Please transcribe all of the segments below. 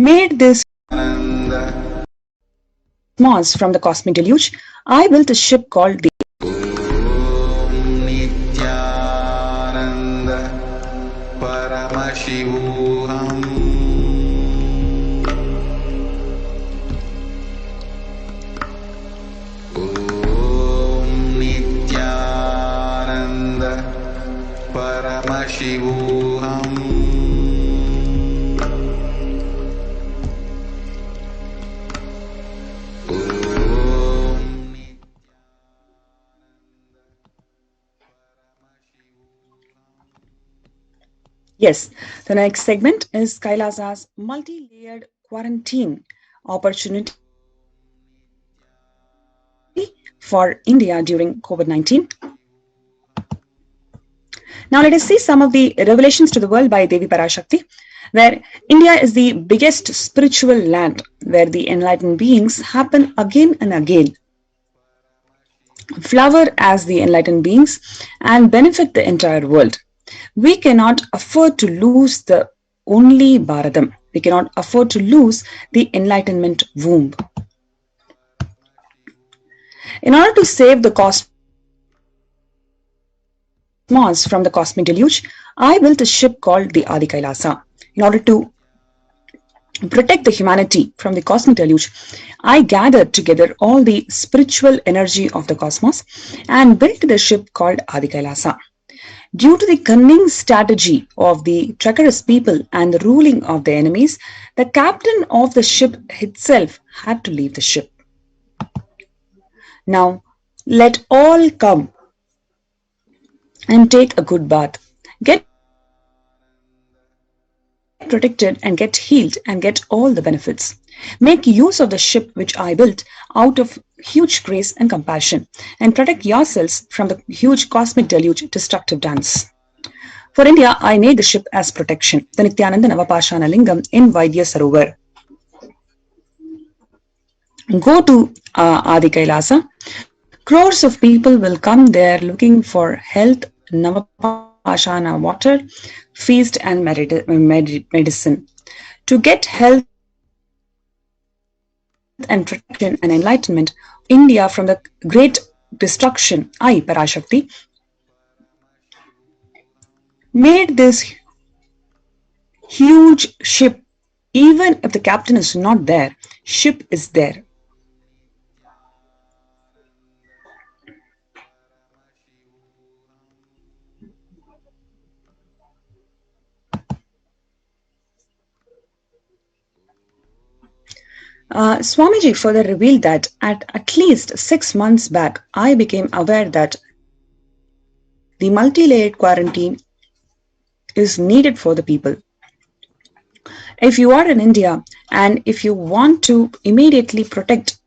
Made this cosmos from the cosmic deluge, I built a ship called the Nithyananda Paramashivoham. Nithyananda Paramashivoham. Yes, the next segment is Kailasa's multi-layered quarantine opportunity for India during COVID-19. Now let us see some of the revelations to the world by Devi Parashakti, where India is the biggest spiritual land where the enlightened beings happen again and again, flower as the enlightened beings and benefit the entire world. We cannot afford to lose the only Bharatam. We cannot afford to lose the enlightenment womb. In order to save the cosmos from the cosmic deluge, I built a ship called the Adi Kailasa. In order to protect the humanity from the cosmic deluge, I gathered together all the spiritual energy of the cosmos and built the ship called Adi Kailasa. Due to the cunning strategy of the treacherous people and the ruling of the enemies, the captain of the ship itself had to leave the ship. Now, let all come and take a good bath. Get protected and get healed and get all the benefits. Make use of the ship which I built out of huge grace and compassion, and protect yourselves from the huge cosmic deluge destructive dance. For India, I made the ship as protection, the Nithyananda Navapashana Lingam in Vaidya Sarovar. Go to Adi Kailasa. Crores of people will come there looking for health, Navapashana water, feast and medicine. To get health and protection and enlightenment, India from the great destruction, I, Parashakti, made this huge ship. Even if the captain is not there, ship is there. Swamiji further revealed that at least 6 months back, I became aware that the multi-layered quarantine is needed for the people. If you are in India and if you want to immediately protect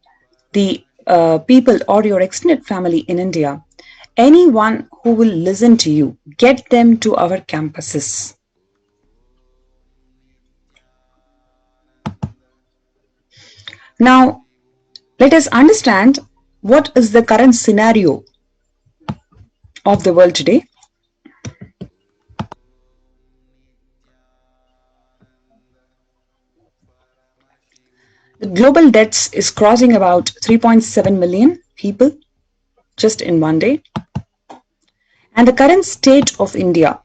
the people or your extended family in India, anyone who will listen to you, get them to our campuses. Now, let us understand what is the current scenario of the world today. The global deaths is crossing about 3.7 million people just in one day. And the current state of India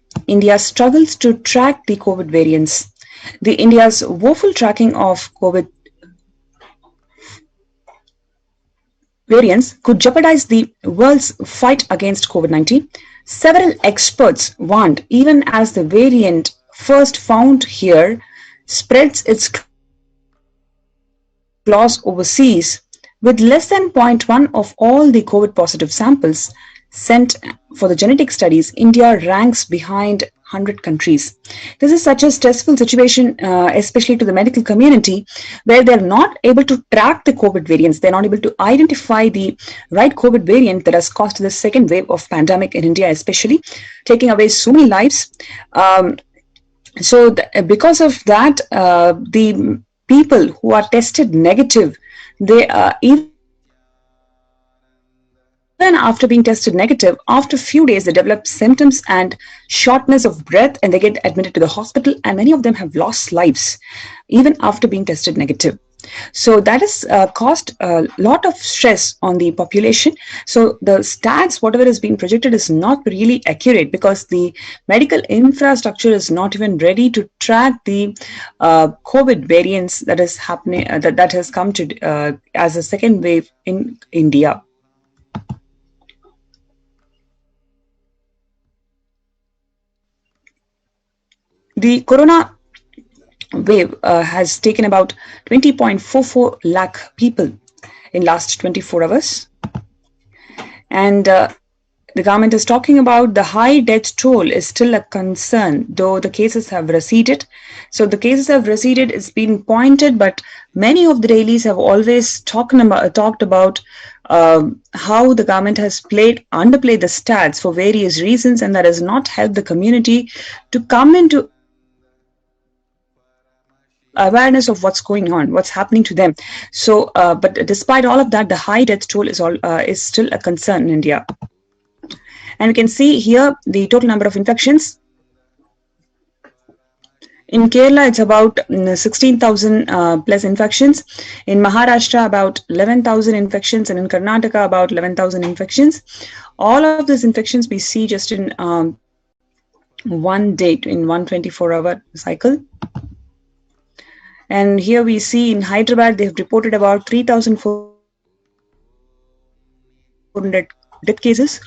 struggles to track the COVID variants. The India's woeful tracking of COVID variants could jeopardize the world's fight against COVID-19. Several experts warned, even as the variant first found here spreads its claws overseas, with less than 0.1 of all the COVID positive samples sent for the genetic studies, India ranks behind 100 countries. This is such a stressful situation, especially to the medical community, where they're not able to track the COVID variants. They're not able to identify the right COVID variant that has caused the second wave of pandemic in India, especially taking away so many lives. Because of that, the people who are tested negative, they even even after being tested negative, after a few days they develop symptoms and shortness of breath and they get admitted to the hospital, and many of them have lost lives even after being tested negative. So that has caused a lot of stress on the population. So the stats, whatever is being projected, is not really accurate because the medical infrastructure is not even ready to track the COVID variants that is happening, that has come to as a second wave in India. The corona wave has taken about 20.44 lakh people in last 24 hours. And the government is talking about the high death toll is still a concern, though the cases have receded. So the cases have receded, it's been pointed, but many of the dailies have always talked about how the government has underplayed the stats for various reasons, and that has not helped the community to come into awareness of what's going on, what's happening to them. So, but despite all of that, the high death toll is still a concern in India. And we can see here the total number of infections. In Kerala, it's about 16,000 plus infections. In Maharashtra, about 11,000 infections. And in Karnataka, about 11,000 infections. All of these infections we see just in one day, in 124-hour cycle. And here we see in Hyderabad, they've reported about 3,400 death cases.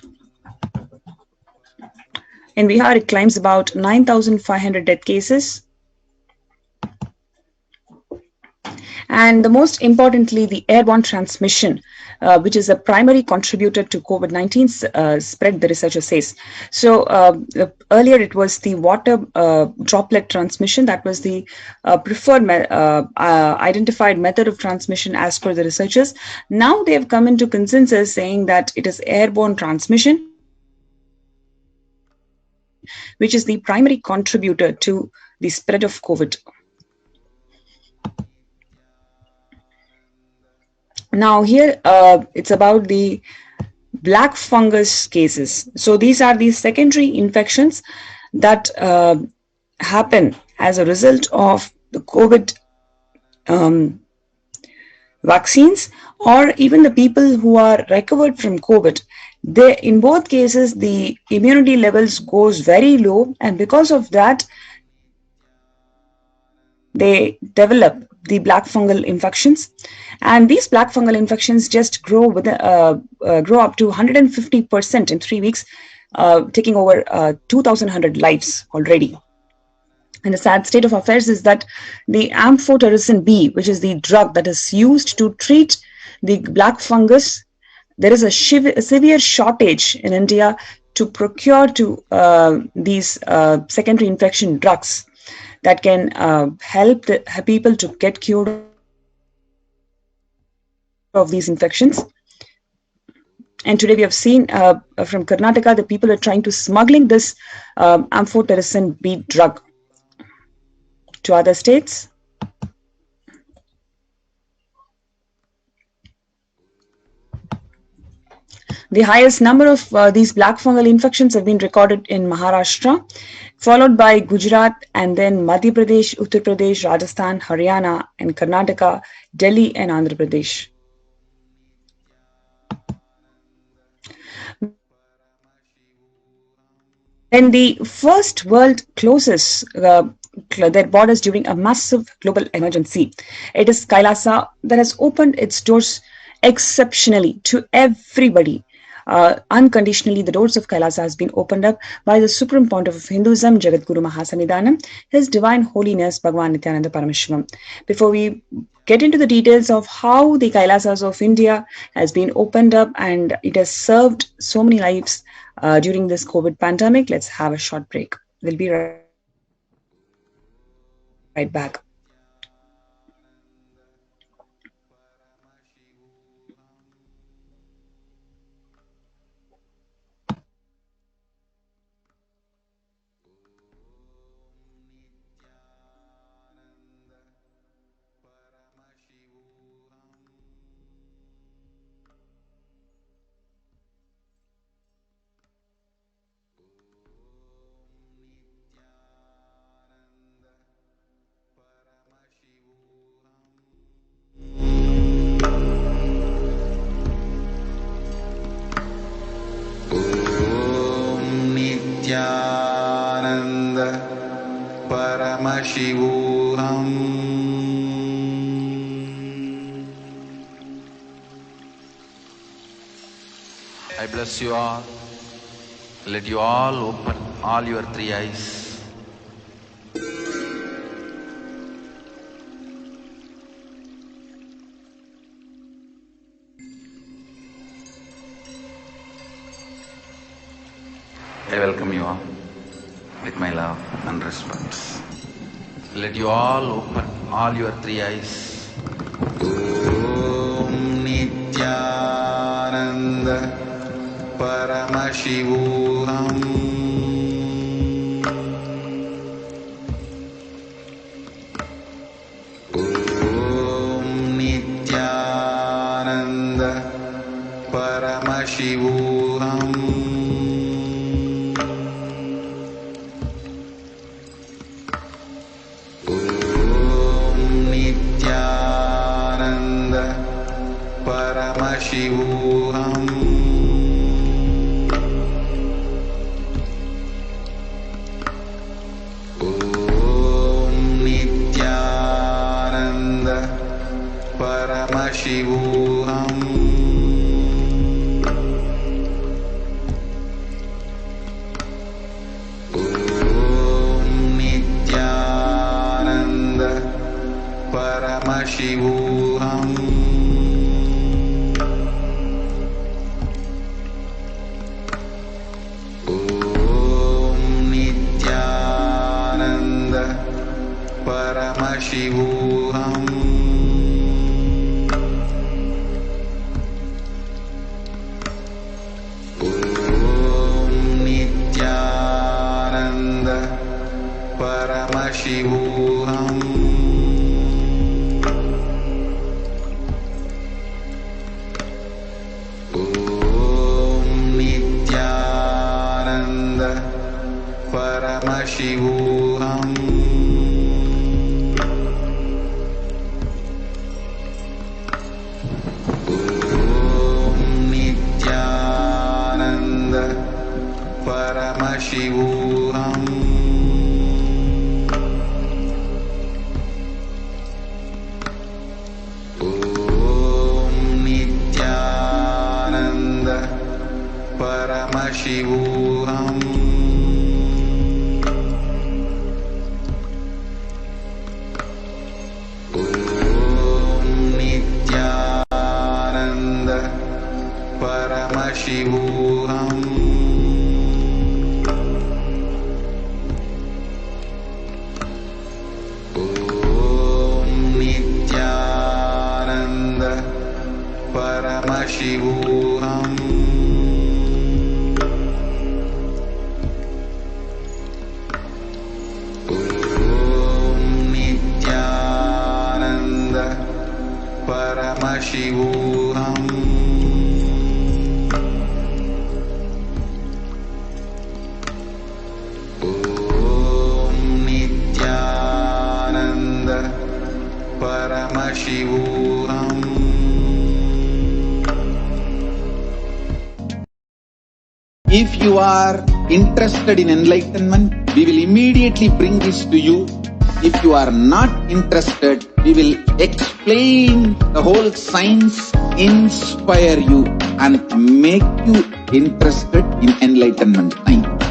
In Bihar, it climbs about 9,500 death cases. And the most importantly, the airborne transmission, which is a primary contributor to COVID-19 spread, the researcher says. So earlier it was the water droplet transmission. That was the preferred identified method of transmission as per the researchers. Now they have come into consensus saying that it is airborne transmission, which is the primary contributor to the spread of COVID. Now here it's about the black fungus cases. So these are the secondary infections that happen as a result of the COVID vaccines, or even the people who are recovered from COVID. In both cases, the immunity levels goes very low, and because of that, they develop the black fungal infections, and these black fungal infections just grow up to 150% in 3 weeks, taking over 2,100 lives already. And the sad state of affairs is that the amphotericin B, which is the drug that is used to treat the black fungus, there is a severe shortage in India to procure these secondary infection drugs that can help the people to get cured of these infections. And today we have seen from Karnataka, the people are trying to smuggling this amphotericin B drug to other states. The highest number of these black fungal infections have been recorded in Maharashtra, followed by Gujarat, and then Madhya Pradesh, Uttar Pradesh, Rajasthan, Haryana, and Karnataka, Delhi, and Andhra Pradesh. When the first world closes their borders during a massive global emergency, it is Kailasa that has opened its doors exceptionally to everybody. Unconditionally, the doors of Kailasa has been opened up by the Supreme Pontiff of Hinduism, Jagadguru Mahasanidhanam, His Divine Holiness Bhagwan Nithyananda Paramashivam. Before we get into the details of how the Kailasas of India has been opened up and it has served so many lives during this COVID pandemic, let's have a short break. We'll be right back. Paramashivoham. I bless you all. Let you all open all your three eyes. I welcome you all with my love and respect. Let you all open all your three eyes. Om Nithyananda Paramashivoham. Om Nithyananda Paramashivoham. Paramashivoham. Om Nithyananda Paramashivoham. Om Nithyananda Paramashivoham. Paramashivoham. Om Nithyananda Paramashivoham. Om Nithyananda Paramashivoham. Paramashivoham. Om Nithyananda Paramashivoham. Om Nithyananda Paramashivoham. Paramashivoham. Om Nithyananda Paramashivoham. Om Nithyananda Paramashivoham. If you are interested in enlightenment, we will immediately bring this to you. If you are not interested, we will explain the whole science, inspire you and make you interested in enlightenment science.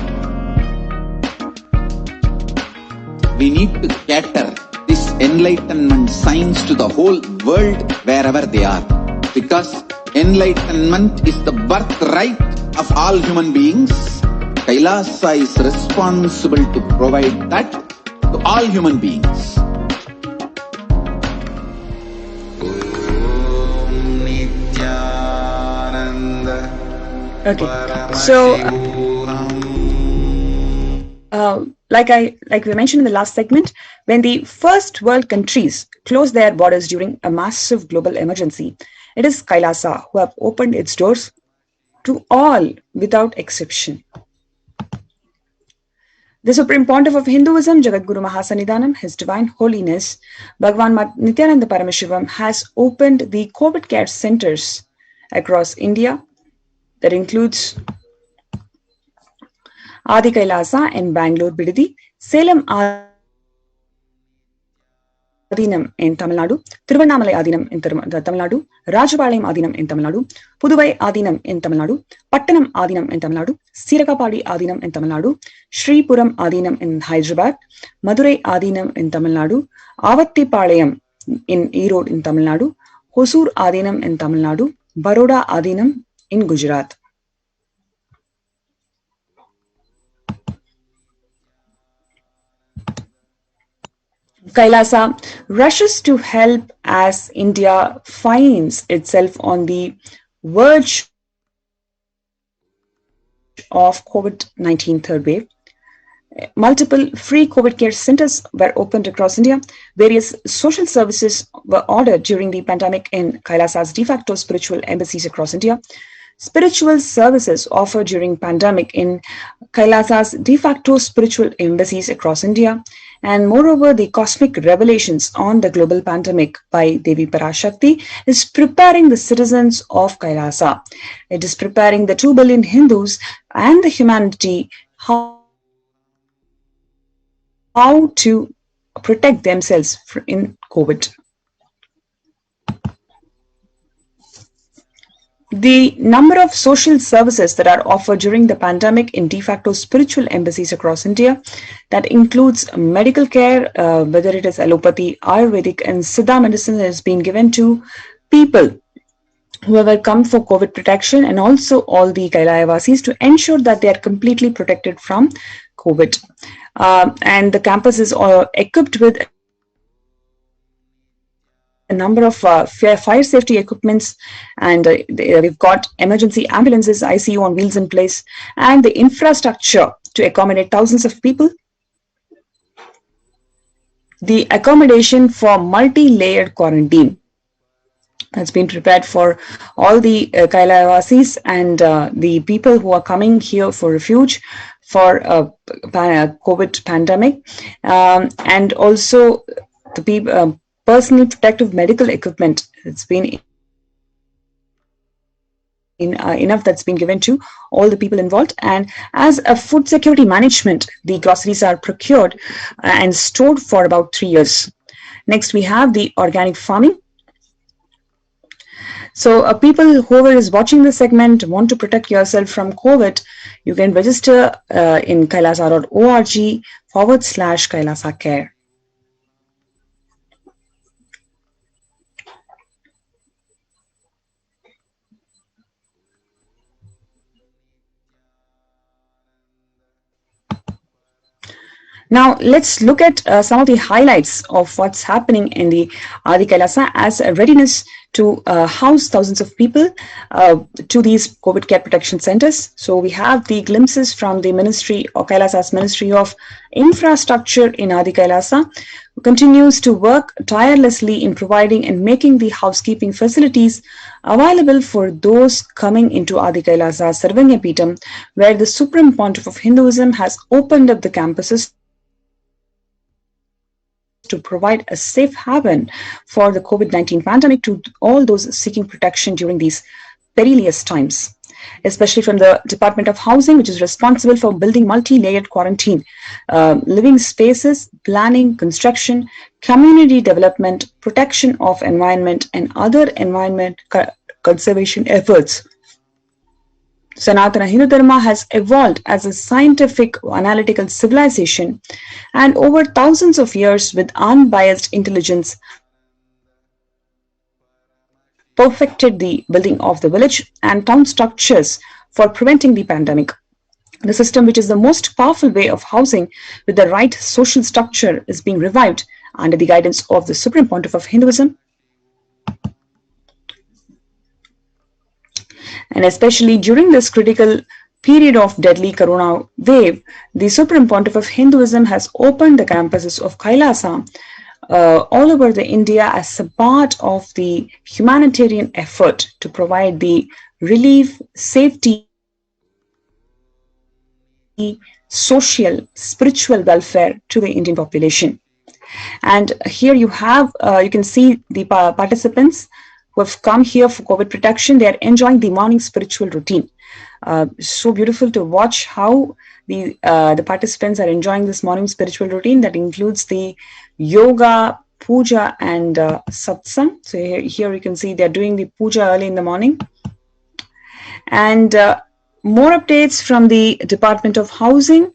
We need to cater this enlightenment science to the whole world wherever they are. Because enlightenment is the birthright of all human beings. Kailasa is responsible to provide that to all human beings. Okay, so like we mentioned in the last segment, when the first world countries closed their borders during a massive global emergency, it is Kailasa who have opened its doors to all without exception. The Supreme Pontiff of Hinduism, Jagadguru Mahasannidhanam, His Divine Holiness, Bhagavan Nithyananda Paramashivam, has opened the COVID care centers across India. That includes Adi Kailasa in Bangalore, Bidadi, Salem Adi Adinam in Tamil Nadu, Tiruvannamalai Adinam in Tamil Nadu, Rajapalayam Adinam in Tamil Nadu, Puduvai Adinam in Tamil Nadu, Pattanam Adinam in Tamil Nadu, Sirakapadi Adinam in Tamil Nadu, Sripuram Adinam in Hyderabad, Madurai Adinam in Tamil Nadu, Avattipalayam in Erode in Tamil Nadu, Hosur Adinam in Tamil Nadu, Baroda Adinam in Gujarat. Kailasa rushes to help as India finds itself on the verge of COVID-19 third wave. Multiple free COVID care centers were opened across India. Various social services were ordered during the pandemic in Kailasa's de facto spiritual embassies across India. Spiritual services offered during pandemic in Kailasa's de facto spiritual embassies across India. And moreover, the cosmic revelations on the global pandemic by Devi Parashakti is preparing the citizens of Kailasa. It is preparing the 2 billion Hindus and the humanity how to protect themselves in COVID. The number of social services that are offered during the pandemic in de facto spiritual embassies across India, that includes medical care, whether it is allopathy, Ayurvedic and Siddha medicine, that is being given to people who have come for COVID protection, and also all the Kailaya-vasis to ensure that they are completely protected from COVID. And the campus is equipped with a number of fire safety equipments, and we've got emergency ambulances, ICU on wheels in place, and the infrastructure to accommodate thousands of people. The accommodation for multi-layered quarantine has been prepared for all the Kailaya-vasis and the people who are coming here for refuge for COVID pandemic, and also the people. Personal protective medical equipment. It's been enough that's been given to all the people involved. And as a food security management, the groceries are procured and stored for about 3 years. Next, we have the organic farming. So people, whoever is watching this segment, want to protect yourself from COVID, you can register in kailasa.org/Kailasa Care. Now, let's look at some of the highlights of what's happening in the Adi Kailasa as a readiness to house thousands of people to these COVID care protection centers. So we have the glimpses from the Ministry or Kailasa's Ministry of Infrastructure in Adi Kailasa, who continues to work tirelessly in providing and making the housekeeping facilities available for those coming into Adi Kailasa Sarvanya Peetham, where the Supreme Pontiff of Hinduism has opened up the campuses to provide a safe haven for the COVID-19 pandemic to all those seeking protection during these perilous times, especially from the Department of Housing, which is responsible for building multi-layered quarantine, living spaces, planning, construction, community development, protection of environment, and other environment conservation efforts. Sanatana Hindu Dharma has evolved as a scientific analytical civilization, and over thousands of years with unbiased intelligence perfected the building of the village and town structures for preventing the pandemic. The system, which is the most powerful way of housing with the right social structure, is being revived under the guidance of the Supreme Pontiff of Hinduism. And especially during this critical period of deadly corona wave, the Supreme Pontiff of Hinduism has opened the campuses of Kailasa all over the India as a part of the humanitarian effort to provide the relief, safety, social, spiritual welfare to the Indian population. And here you have, you can see the participants who have come here for COVID protection. They are enjoying the morning spiritual routine. So beautiful to watch how the participants are enjoying this morning spiritual routine that includes the yoga, puja and satsang. So here you can see they're doing the puja early in the morning. And more updates from the Department of Housing.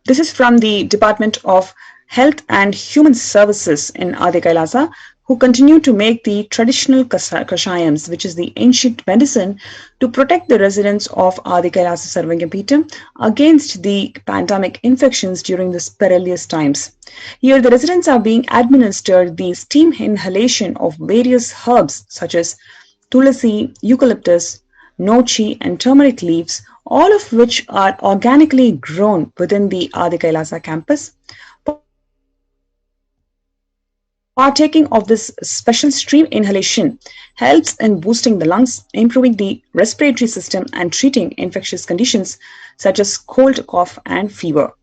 This is from the Department of Health and Human Services in Adi Kailasa, who continue to make the traditional kashayams, which is the ancient medicine, to protect the residents of Adi Kailasa Sarvangapeetham against the pandemic infections during these perilous times. Here, the residents are being administered the steam inhalation of various herbs such as tulasi, eucalyptus, nochi, and turmeric leaves, all of which are organically grown within the Adi Kailasa campus. Partaking of this special stream inhalation helps in boosting the lungs, improving the respiratory system, and treating infectious conditions such as cold, cough, and fever.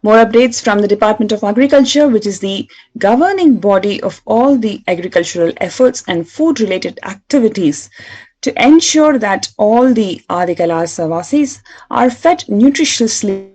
More updates from the Department of Agriculture, which is the governing body of all the agricultural efforts and food-related activities, to ensure that all the Adi Kailasa Vasis are fed nutritiously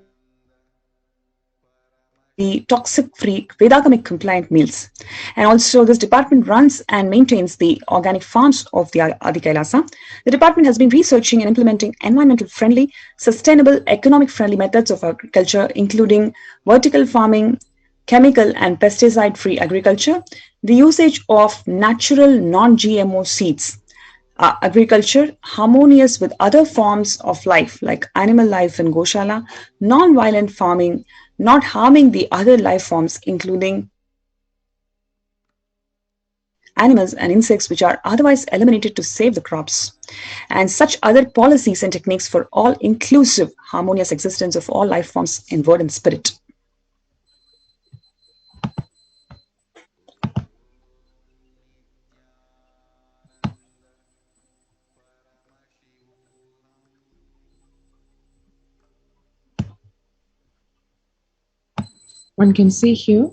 the toxic-free Vedagamic compliant meals. And also this department runs and maintains the organic farms of the Adi Kailasa. The department has been researching and implementing environmental friendly, sustainable, economic friendly methods of agriculture, including vertical farming, chemical and pesticide free agriculture, the usage of natural non-GMO seeds, agriculture harmonious with other forms of life like animal life in Goshala, non-violent farming, not harming the other life forms including animals and insects which are otherwise eliminated to save the crops, and such other policies and techniques for all inclusive harmonious existence of all life forms in word and spirit. One can see here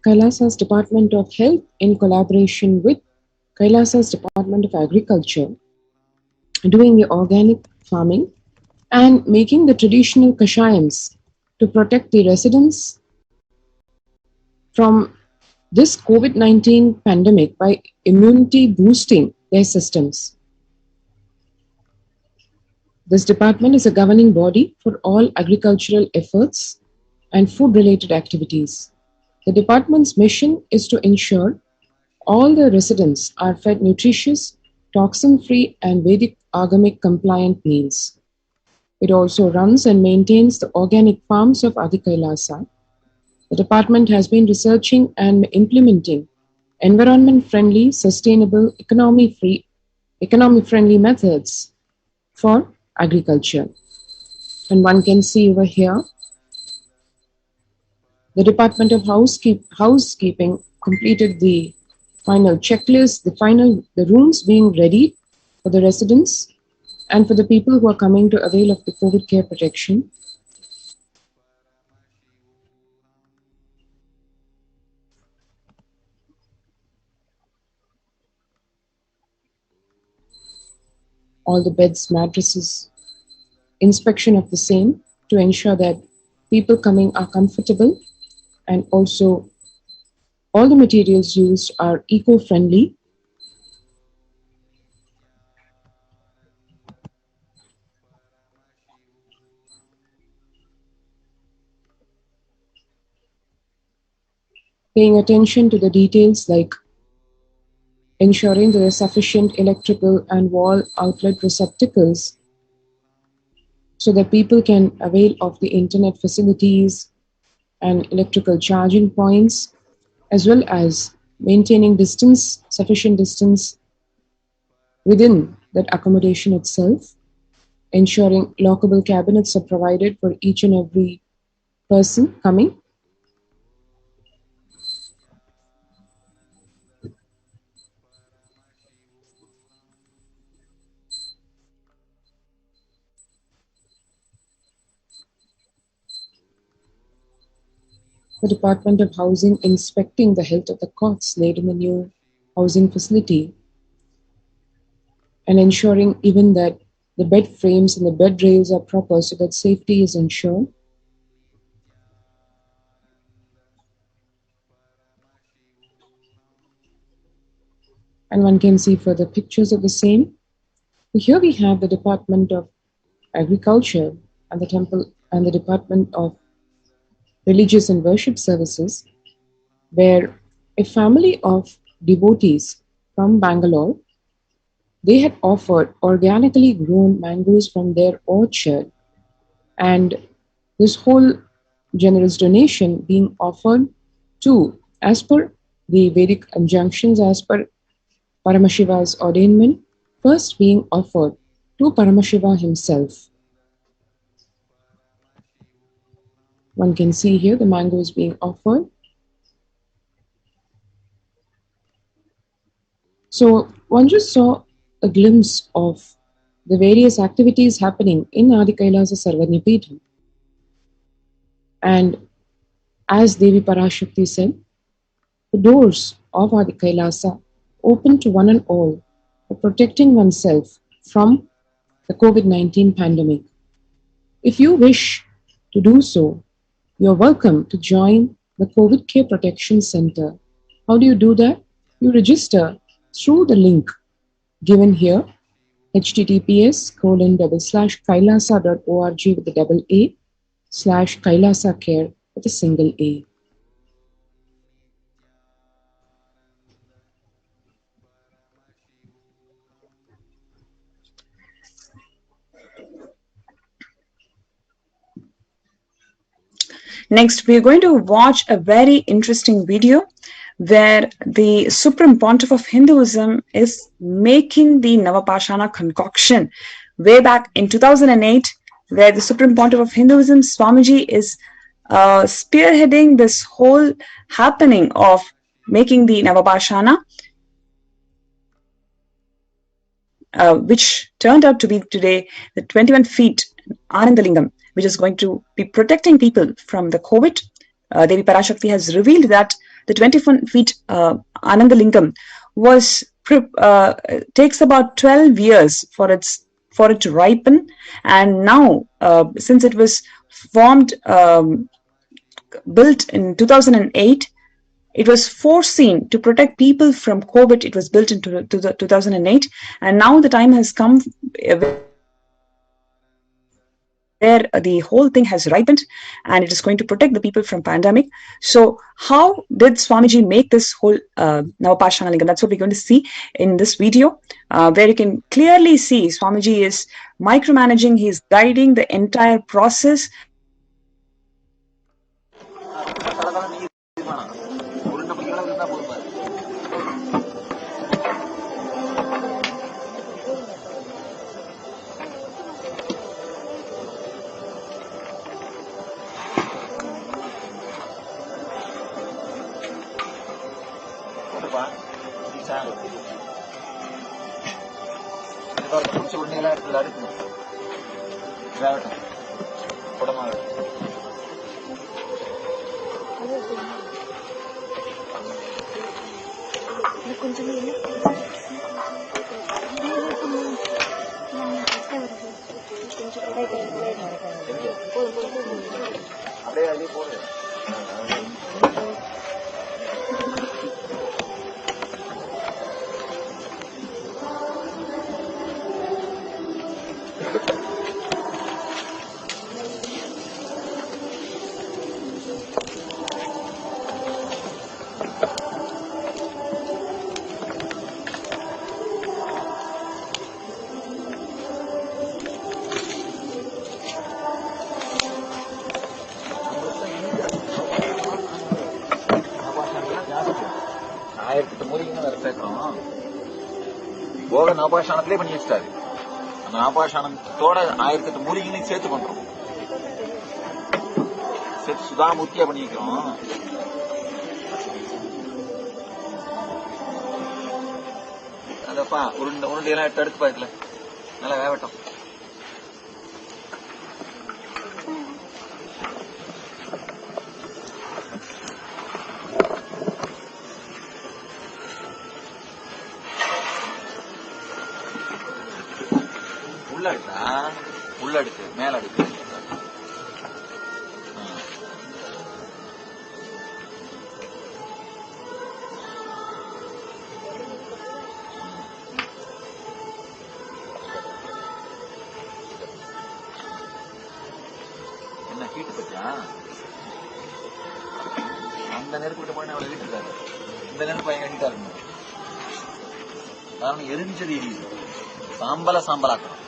Kailasa's Department of Health in collaboration with Kailasa's Department of Agriculture doing the organic farming and making the traditional kashayams to protect the residents from this COVID-19 pandemic by immunity boosting their systems. This department is a governing body for all agricultural efforts and food-related activities. The department's mission is to ensure all the residents are fed nutritious, toxin-free and Vedic Agamic compliant meals. It also runs and maintains the organic farms of Adi Kailasa. The department has been researching and implementing environment-friendly, sustainable, economy-friendly methods for agriculture. And one can see over here, the Department of Housekeeping completed the final checklist, the rooms being ready for the residents and for the people who are coming to avail of the COVID care protection. All the beds, mattresses, inspection of the same to ensure that people coming are comfortable, and also all the materials used are eco-friendly. Paying attention to the details like ensuring there are sufficient electrical and wall outlet receptacles so that people can avail of the internet facilities and electrical charging points, as well as maintaining distance, sufficient distance within that accommodation itself, ensuring lockable cabinets are provided for each and every person coming. the Department of Housing inspecting the health of the cots laid in the new housing facility and ensuring even that the bed frames and the bed rails are proper so that safety is ensured. And one can see further pictures of the same. Here we have the Department of Agriculture and the Temple and the Department of Religious and Worship Services, where a family of devotees from Bangalore, they had offered organically grown mangoes from their orchard, and this whole generous donation being offered to, as per the Vedic injunctions, as per Paramashiva's ordainment, first being offered to Paramashiva himself. One can see here the mango is being offered. So one just saw a glimpse of the various activities happening in Adi Kailasa Sarvanipitham. And as Devi Parashakti said, the doors of Adi Kailasa open to one and all for protecting oneself from the COVID-19 pandemic. If you wish to do so, you're welcome to join the COVID Care Protection Center. How do you do that? You register through the link given here, https://kailasa.org with a double A /Kailasa Care with a single A. Next, we are going to watch a very interesting video where the Supreme Pontiff of Hinduism is making the Navapashana concoction way back in 2008, where the Supreme Pontiff of Hinduism, Swamiji, is spearheading this whole happening of making the Navapashana, which turned out to be today the 21 feet Anandalingam, which is going to be protecting people from the COVID. Devi Parashakti has revealed that the 21 feet Anandalingam was takes about 12 years for it to ripen, and now since it was formed built in 2008, it was foreseen to protect people from COVID. It was built in 2008, and now the time has come where the whole thing has ripened and it is going to protect the people from pandemic. So how did Swamiji make this whole Navapashana Lingam? That's what we're going to see in this video, where you can clearly see Swamiji is micromanaging, he's guiding the entire process. போக நவபாஷாணத்திலே பண்ணி வச்சிட்டாரு. அந்த நவபாஷாணத்தோட 1008 மூலிகைகளையும் சேர்த்து பண்றோம். சேர்த்து சுதாமூர்த்தியா பண்ணி வைக்கிறோம். அதப்பா உருண்டையெல்லாம் எடுத்து பாக்கல, நல்லா வேகட்டும். அடுக்கு மேல அடுக்கு. என்ன ஹீட்டு பச்சா? அந்த நெருப்பு விட்டு போய் அவளை வீட்டுருக்காரு. இந்த நெருப்பு எங்க கட்டிட்டா இருக்கணும். காரணம் எரிஞ்சது எரியுது. சாம்பலாக்கணும்.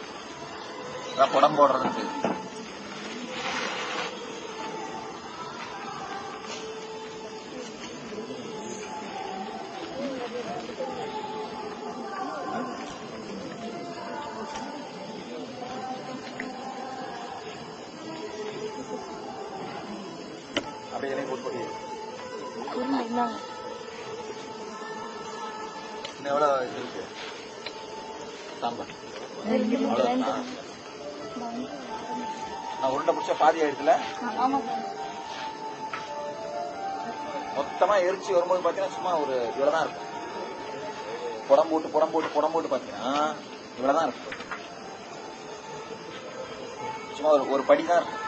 அதான் புடம் போடுறதுன்னு பேரு. அப்படியே போட்டு இன்னும் எவ்வளவு இது இருக்கு சாம்பார்? நான் உருண்டை பிடிச்சா பாதி ஆயிடுச்சுல. மொத்தமா எரிச்சு வரும்போது பாத்தீங்கன்னா சும்மா ஒரு இவ்வளவுதான் இருக்கும். புடம் போட்டு பாத்தீங்கன்னா இவ்வளவுதான் இருக்கும். சும்மா ஒரு படிதான் இருக்கும்.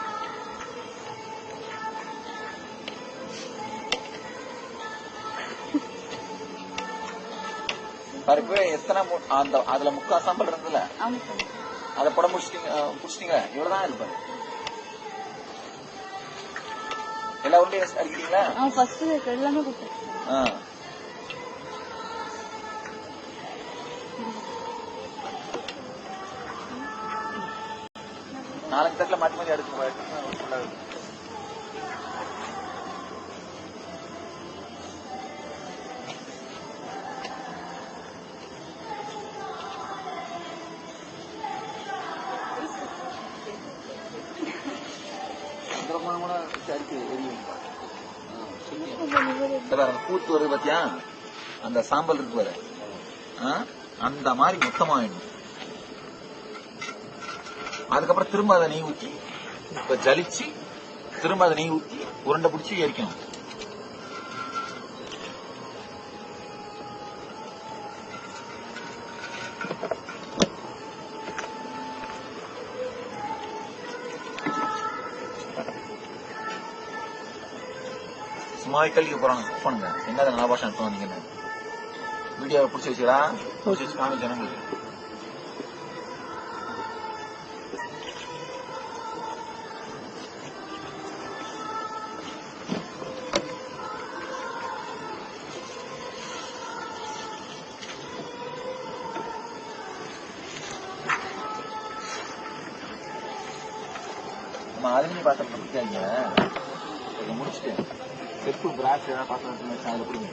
பருப்பு எத்தனை அதுல முக்கா சாம்பல் இருந்ததுல அத புடம் புடிச்சிட்டீங்க. இவ்வளவுதான் இருப்பாரு. எல்லா உருண்டையும் அடிக்கிறீங்களா? நாலஞ்சு தட்டுல மாற்றி மாற்றி அடுத்து. பூத்து வருது பாத்தியா? அந்த சாம்பல் இருக்கு பாரு, அந்த மாதிரி மொத்தமா ஆயிடும். அதுக்கப்புறம் திரும்ப அதை நெய் ஊற்றி ஜலிச்சு திரும்ப அதை நெய் ஊற்றி உருண்டை பிடிச்சி எரிக்கணும். கல்விக்கு போறாங்க பண்ணுங்க. என்ன நலபாஷம் எடுத்து வந்தீங்கன்னு வீடியோவை பிடிச்சி வச்சுடா, பிடிச்சி வச்சு காமி ஜனங்களுக்கு. நம்ம அலுமினி பாத்திரம் முடிச்சாங்க, முடிச்சுட்டு செப்பு பிராஷ் ஏதாவது பாத்திரம் வச்சு அதில் கொடுங்க.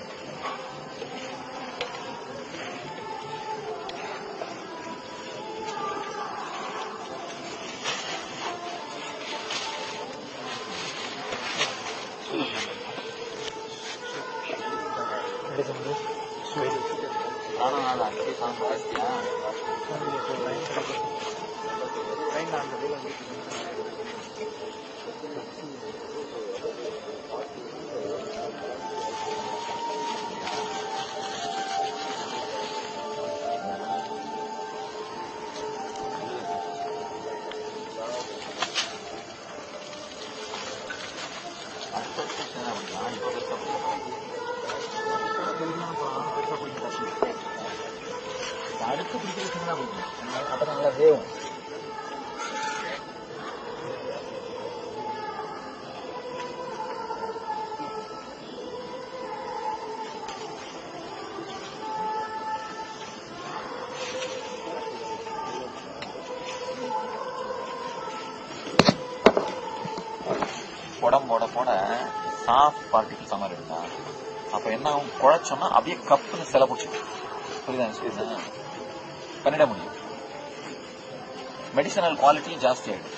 ஆனால் அது அங்கே சாப்பிட ஜாஸ்தியா அடுத்து பிடிக்கிறதுனா அப்ப நல்லா வேவும். புடம் போட போட சாஃப்ட் பார்ட்டிகிள்ஸ் மாதிரி இருந்தா அப்ப என்ன ஆகும், குழைச்சோம்னா அப்படியே கப்புன்னு சில பிடிச்சிடும். புரியுதா? பண்ணிட முடியும். மெடிசனல் குவாலிட்டி ஜாஸ்தி ஆயிடும்.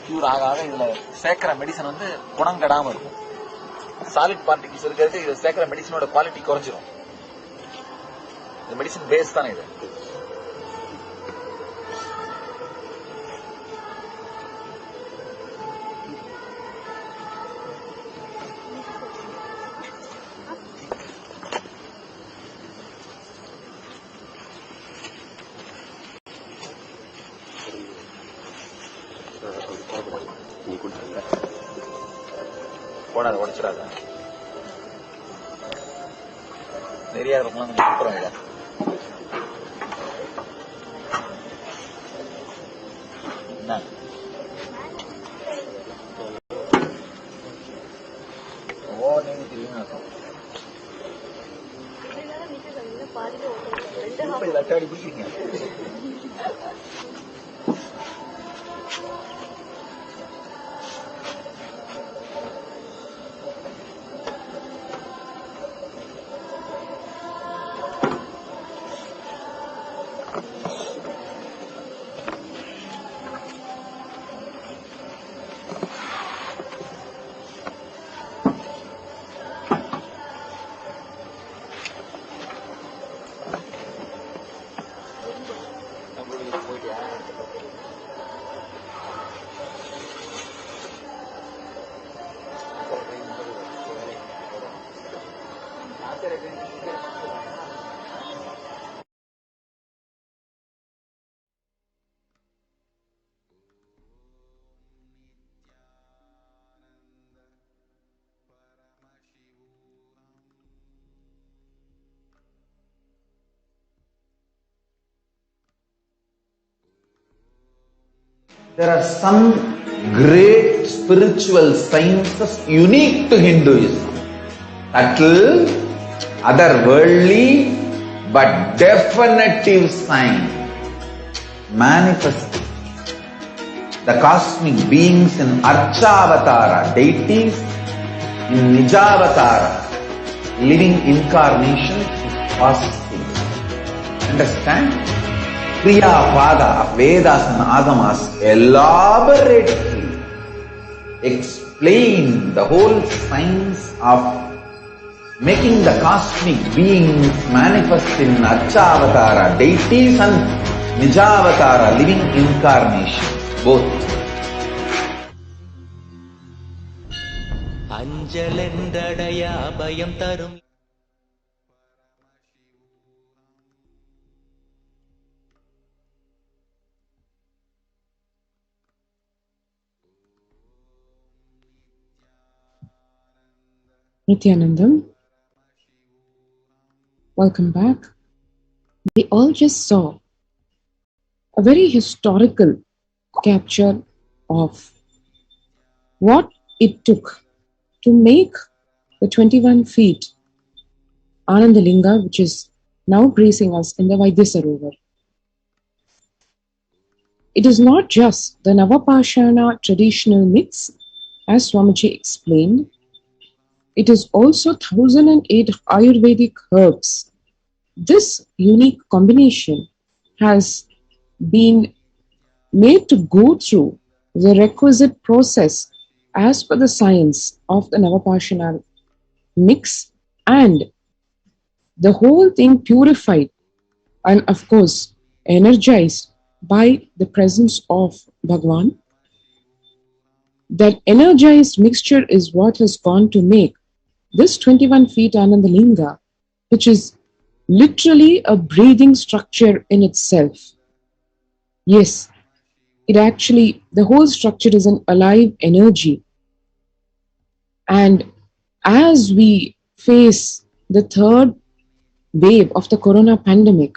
கியூர் ஆக ஆக இதுல சேர்க்கிற மெடிசன் வந்து குணம் கெடாம இருக்கும். சாலிட் பார்ட்டிகிள்ஸ் இருக்கிறது இதுல சேர்க்கிற மெடிசனோட குவாலிட்டி குறைஞ்சிரும். இது மெடிசன் பேஸ் தானே இது. போடாத, உடைச்சிடாத. நிறைய இருக்கலாம் அப்புறம் இல்லை. என்ன நீங்க தெரியும் லட்டாடி பிடிக்கிறீங்க. There are some great spiritual sciences unique to Hinduism. Subtle, otherworldly, but definitive sign. Manifest the cosmic beings in Archavatara, deities in Nijavatara, living incarnations is possible. Understand? Kriya Pada of Vedas and Agamas elaborately explain the whole science of making the cosmic beings manifest in Archavatara, deities and Nijavatara, living incarnations, both. Anjalendadaya bayam tarum. Nithyanandam, welcome back. We all just saw a very historical capture of what it took to make the 21 feet Anandalinga, which is now gracing us in the Vaidyasarovar. It is not just the Navapashana traditional mix, as Swamiji explained. It is also 1008 Ayurvedic herbs. This unique combination has been made to go through the requisite process as per the science of the Navapashana mix, and the whole thing purified and of course energized by the presence of Bhagwan. That energized mixture is what has gone to make this 21 feet Anandalinga, which is literally a breathing structure in itself. Yes, it actually, the whole structure is an alive energy. And as we face the third wave of the corona pandemic,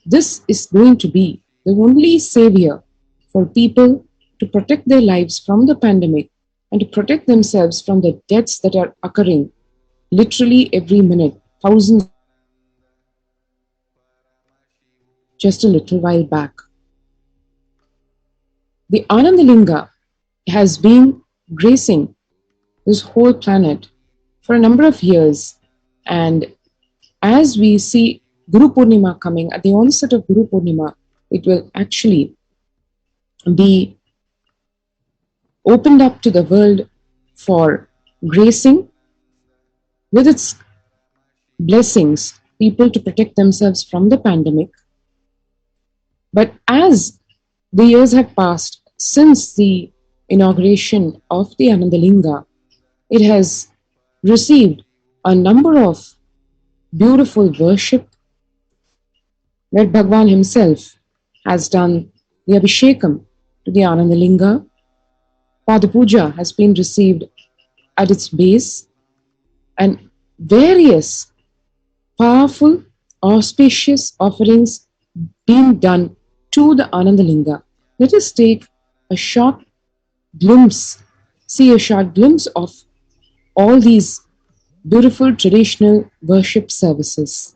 this is going to be the only savior for people to protect their lives from the pandemic and to protect themselves from the deaths that are occurring literally every minute, thousands just a little while back. The Anandalinga has been gracing this whole planet for a number of years, and as we see Guru Purnima coming, at the onset of Guru Purnima, it will actually be opened up to the world for gracing with its blessings, people to protect themselves from the pandemic. But as the years have passed since the inauguration of the Anandalinga, it has received a number of beautiful worship where Bhagwan himself has done the Abhishekam to the Anandalinga. Pada Puja has been received at its base, and various powerful, auspicious offerings being done to the Anandalinga. Let us take a short glimpse, see a short glimpse of all these beautiful traditional worship services.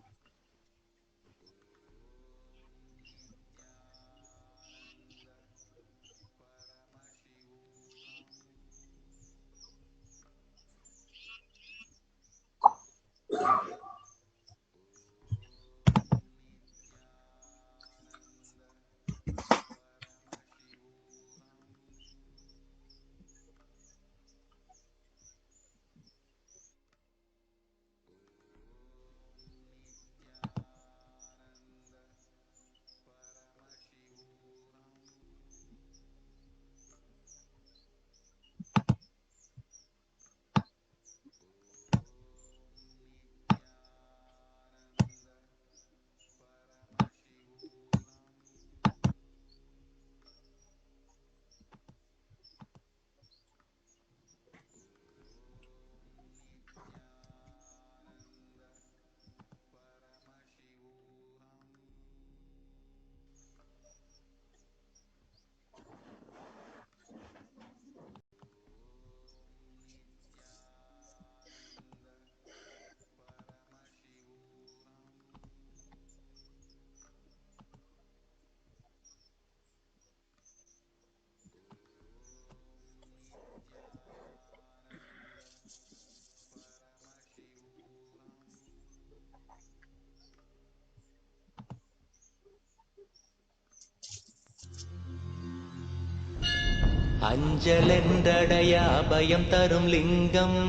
அஞ்சலென்றடையா அபயம் தரும் லிங்கம்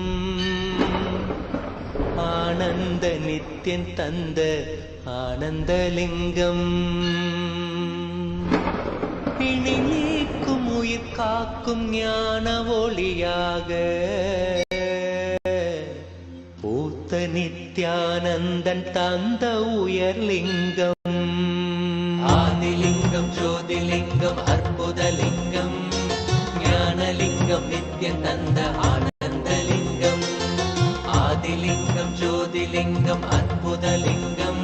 ஆனந்த நித்யன் தந்த ஆனந்தலிங்கம் பிணி நீக்கும் உயிர் காக்கும் ஞான ஒளியாக பூத்த நித்யானந்தன் தந்த உயர்லிங்கம் ஆதிலிங்கம் ஜோதிலிங்கம் அற்புதலிங்கம் ஞானலிங்கம் நித்யன் தந்த ஆனந்தலிங்கம் ஆதிலிங்கம் ஜோதிலிங்கம் அற்புதலிங்கம்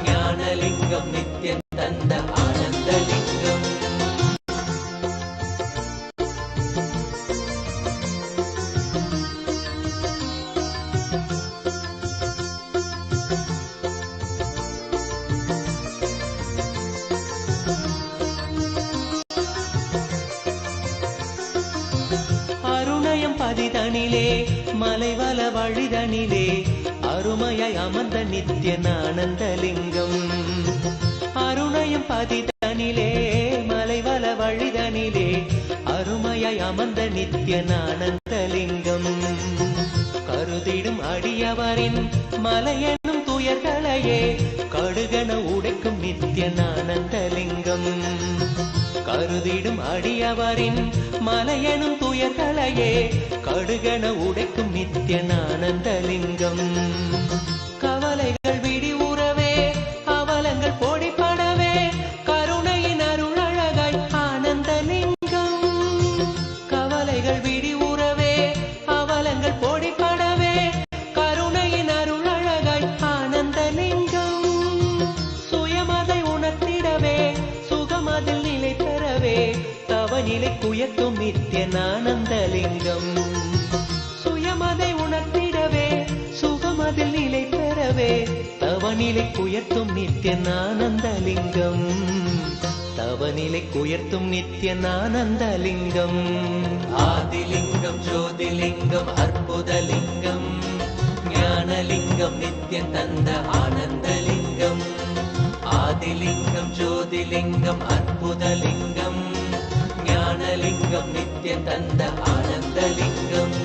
ஞானலிங்கம் நித்யன் தந்த ஆனந்தலிங்கம் பதிதனிலே மலைவல வழிதனிலே அருமையாய் அமர்ந்த நித்யனானந்தலிங்கம் அருணயம் பதிதனிலே மலைவல வழிதனிலே அருமையாய் அமர்ந்த நித்யனானந்தலிங்கம் கருதிடும் அடியவரின் மலையெனும் துயர்களையே கடுகன உடைக்கும் நித்யனானந்தலிங்கம் கருதிடும் அடியவரின் மலையெனும் துயர்களையே கடுகன உடைக்கும் நித்யனானந்தலிங்கம் கவலைகள் விடி உறவே அவலங்கள் பொடிப்படவே கருணையின் அருளழகாய் ஆனந்தலிங்கம் கவலைகள் விடி உறவே அவலங்கள் பொடிப்படவே கருணையின் அருளழகாய் ஆனந்தலிங்கம் சுயமதை உணர்த்திடவே சுகமதில் நிலை பெறவே தவநிலை குயக்கும் நித்யனானந்தலிங்கம் சுயமதை உணர்த்திடவே சுகமதில் நிலை பெறவே தவநிலை குயர்த்தும் நித்யனானந்தலிங்கம் தவநிலை குயர்த்தும் நித்யனானந்தலிங்கம் ஆதிலிங்கம் ஜோதிலிங்கம் அற்புதலிங்கம் ஞானலிங்கம் நித்யன் தந்த ஆனந்தலிங்கம் ஆதிலிங்கம் ஜோதிலிங்கம் அற்புதலிங்கம் ஞானலிங்கம் நித்யன் தந்த ஆனந்தலிங்கம்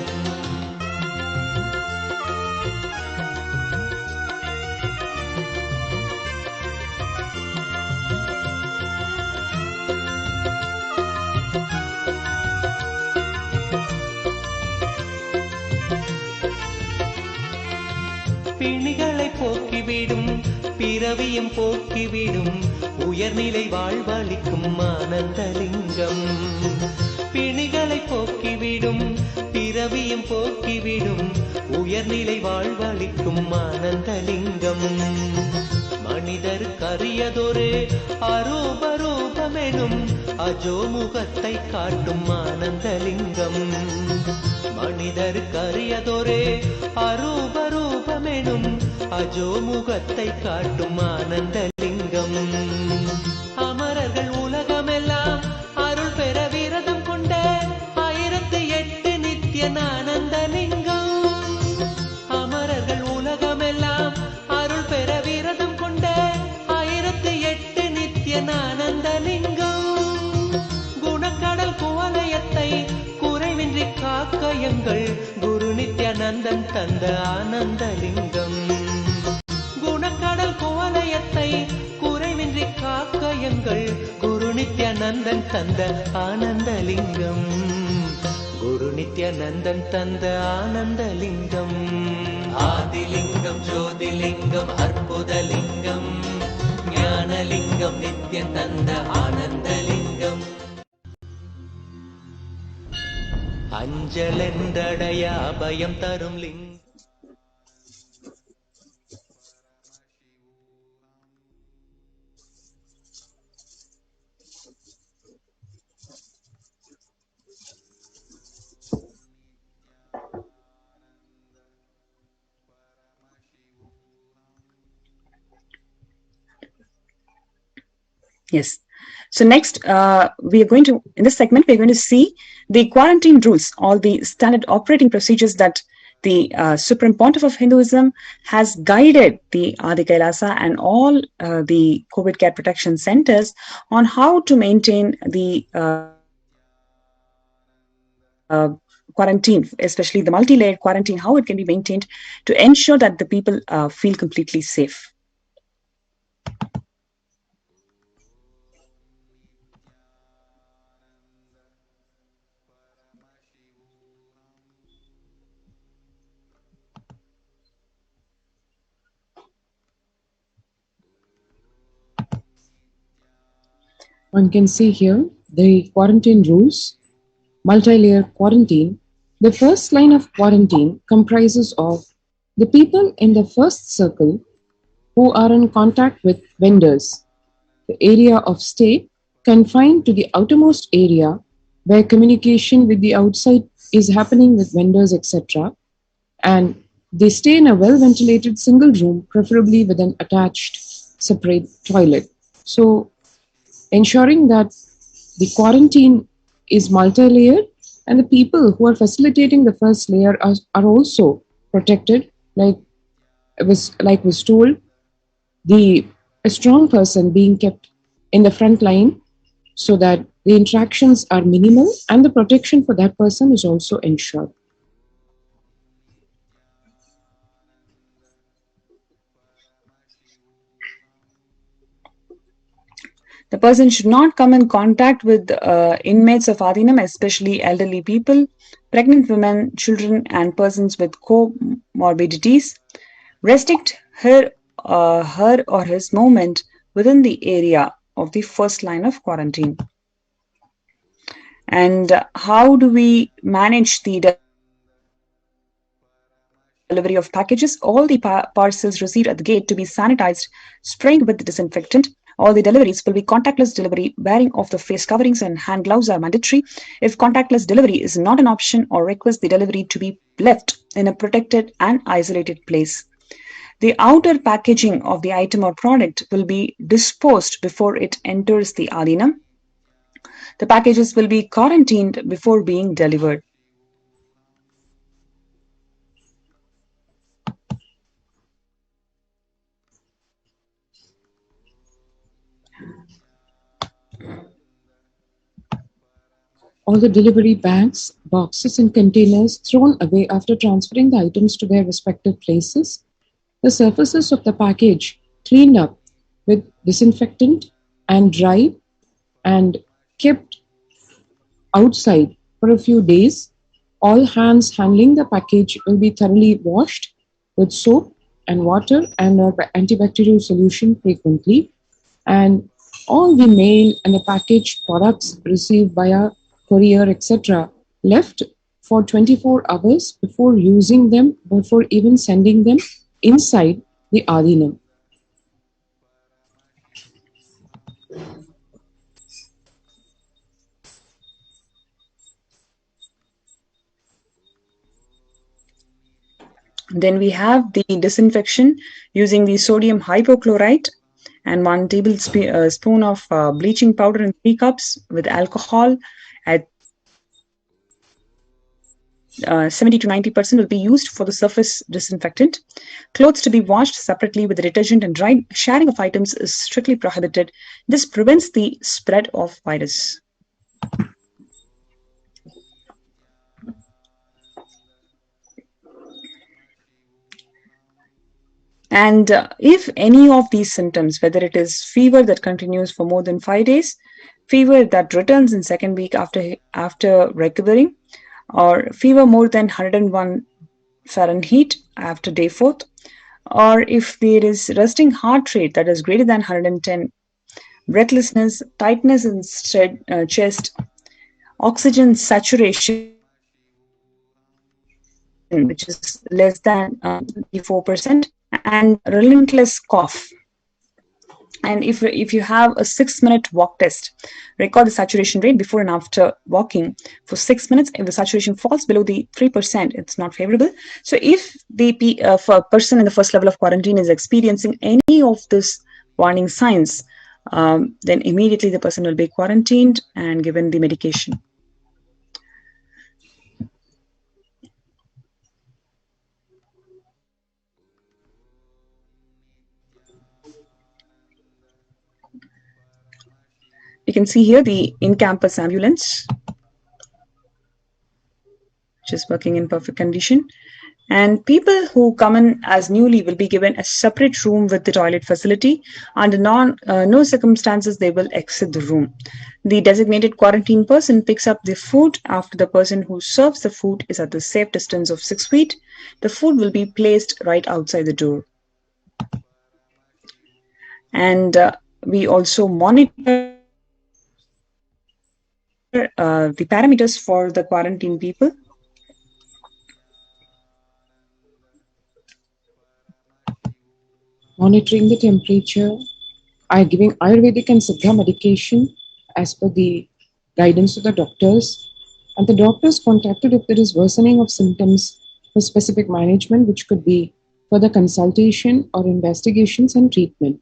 பிணிகளை போக்கிவிடும் பிறவியும் போக்கிவிடும் உயர்நிலை வாழ்வளிக்கும் ஆனந்தலிங்கம் பிணிகளை போக்கிவிடும் பிறவியும் போக்கிவிடும் உயர்நிலை வாழ்வளிக்கும் ஆனந்தலிங்கம். மனிதருக்கரியதொரு அரூபரூபமெனும் அஜோமுகத்தை காட்டும் ஆனந்தலிங்கம். மனிதருக்கரியதொரு அரூபரூபமெனும் அஜோமுகத்தை காட்டும் ஆனந்தலிங்கம். அமரர்கள் உலகமெல்லாம் அருள் பெற விரதம் கொண்ட 1008 நித்யானந்தலிங்கம். அமரர்கள் உலகமெல்லாம் அருள் பெற விரதம் கொண்ட 1008 நித்யானந்தலிங்கம். குணக்கடல் குவலயத்தை குறைவின்றி காக்க எங்கள் குரு நித்யானந்தன் தந்த ஆனந்தலிங்கம். குணக்கடல் குவலயத்தை குறைவின்றி காக்க எங்கள் குரு நித்யானந்தன் தந்த ஆனந்தலிங்கம். குரு நித்யானந்தன் தந்த ஆனந்தலிங்கம். ஆதிலிங்கம், ஜோதிலிங்கம், அற்புதலிங்கம், ஞானலிங்கம், நித்யன் தந்த ஆனந்தலிங்கம். அஞ்சலென்றடைய அபயம் தரும் லிங்கம். Yes. So next, we are going to, in this segment, we are going to see the quarantine rules, all the standard operating procedures that the Supreme Pontiff of Hinduism has guided the Adi Kailasa and all the COVID care protection centers on how to maintain the quarantine, especially the multi-layered quarantine, how it can be maintained to ensure that the people feel completely safe. One can see here the quarantine rules. Multi-layer quarantine. The first line of quarantine comprises of the people in the first circle who are in contact with vendors. The area of stay confined to the outermost area where communication with the outside is happening with vendors, etc. And they stay in a well-ventilated single room, preferably with an attached separate toilet. So ensuring that the quarantine is multi-layered and the people who are facilitating the first layer are also protected, like was told, a strong person being kept in the front line so that the interactions are minimal and the protection for that person is also ensured. The person should not come in contact with inmates of Adinam, especially elderly people, pregnant women, children, and persons with comorbidities. Restrict her or his movement within the area of the first line of quarantine. And how do we manage the delivery of packages? All the parcels received at the gate to be sanitized, sprayed with disinfectant. All the deliveries will be contactless delivery. Wearing of the face coverings and hand gloves are mandatory. If contactless delivery is not an option, or request the delivery to be left in a protected and isolated place. The outer packaging of the item or product will be disposed before it enters the Adinam. The packages will be quarantined before being delivered. All the delivery bags, boxes, and containers thrown away after transferring the items to their respective places. The surfaces of the package cleaned up with disinfectant and dried and kept outside for a few days. All hands handling the package will be thoroughly washed with soap and water and antibacterial solution frequently. And all the mail and the packaged products received via courier, etc., left for 24 hours before using them, before even sending them inside the Adinam. Then we have the disinfection using the sodium hypochlorite and 1 tablespoon of bleaching powder in 3 cups with alcohol at 70 to 90% will be used for the surface disinfectant. Clothes to be washed separately with the detergent and dried. Sharing of items is strictly prohibited. This prevents the spread of virus. And if any of these symptoms, whether it is fever that continues for more than 5 days, fever that returns in second week after recovering, or fever more than 101 Fahrenheit after day 4th, or if there is resting heart rate that is greater than 110, breathlessness, tightness in chest, oxygen saturation which is less than 4%, and relentless cough. And if you have a 6-minute walk test, record the saturation rate before and after walking for 6 minutes. If the saturation falls below the 3%, it's not favorable. So if for a person in the first level of quarantine is experiencing any of this warning signs, then immediately the person will be quarantined and given the medication. You can see here the in-campus ambulance, which is working in perfect condition. And people who come in as newly will be given a separate room with the toilet facility. Under no circumstances they will exit the room. The designated quarantine person picks up the food after the person who serves the food is at the safe distance of 6 feet. The food will be placed right outside the door. And we also monitor the parameters for the quarantine people. Monitoring the temperature, giving Ayurvedic and Siddha medication as per the guidance of the doctors, and the doctors contacted if there is worsening of symptoms for specific management, which could be further consultation or investigations and treatment.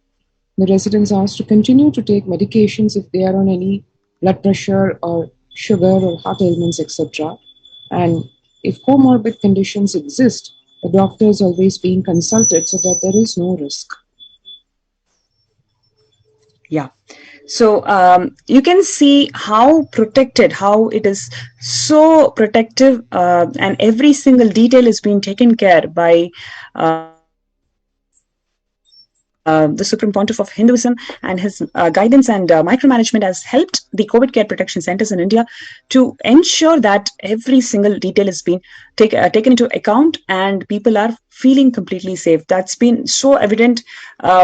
The residents are asked to continue to take medications if they are on any blood pressure or sugar or heart ailments, etc. And if comorbid conditions exist, the doctor is always being consulted so that there is no risk. Yeah. So you can see how protected, how it is so protective, and every single detail is being taken care by the Supreme Pontiff of Hinduism, and his guidance and micromanagement has helped the COVID care protection centers in India to ensure that every single detail is being taken into account and people are feeling completely safe. That's been so evident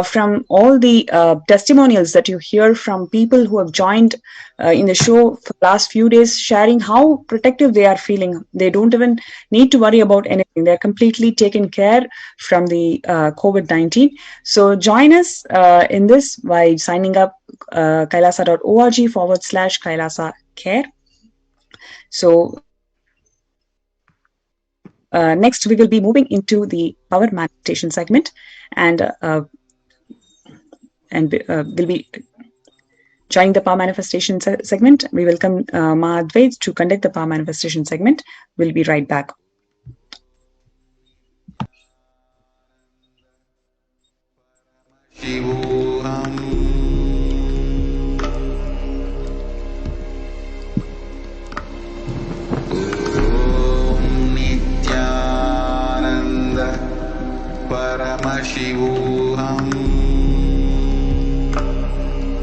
from all the testimonials that you hear from people who have joined in the show for the last few days, sharing how protective they are feeling. They don't even need to worry about anything. They're completely taken care from the COVID-19. So join us in this by signing up kailasa.org/Kailasa Care. So next, we will be moving into the power manifestation segment, and we'll be joining the power manifestation segment. We welcome Ma Advait to conduct the power manifestation segment. We'll be right back. Paramashivoham. Nithyananda Paramashivoham.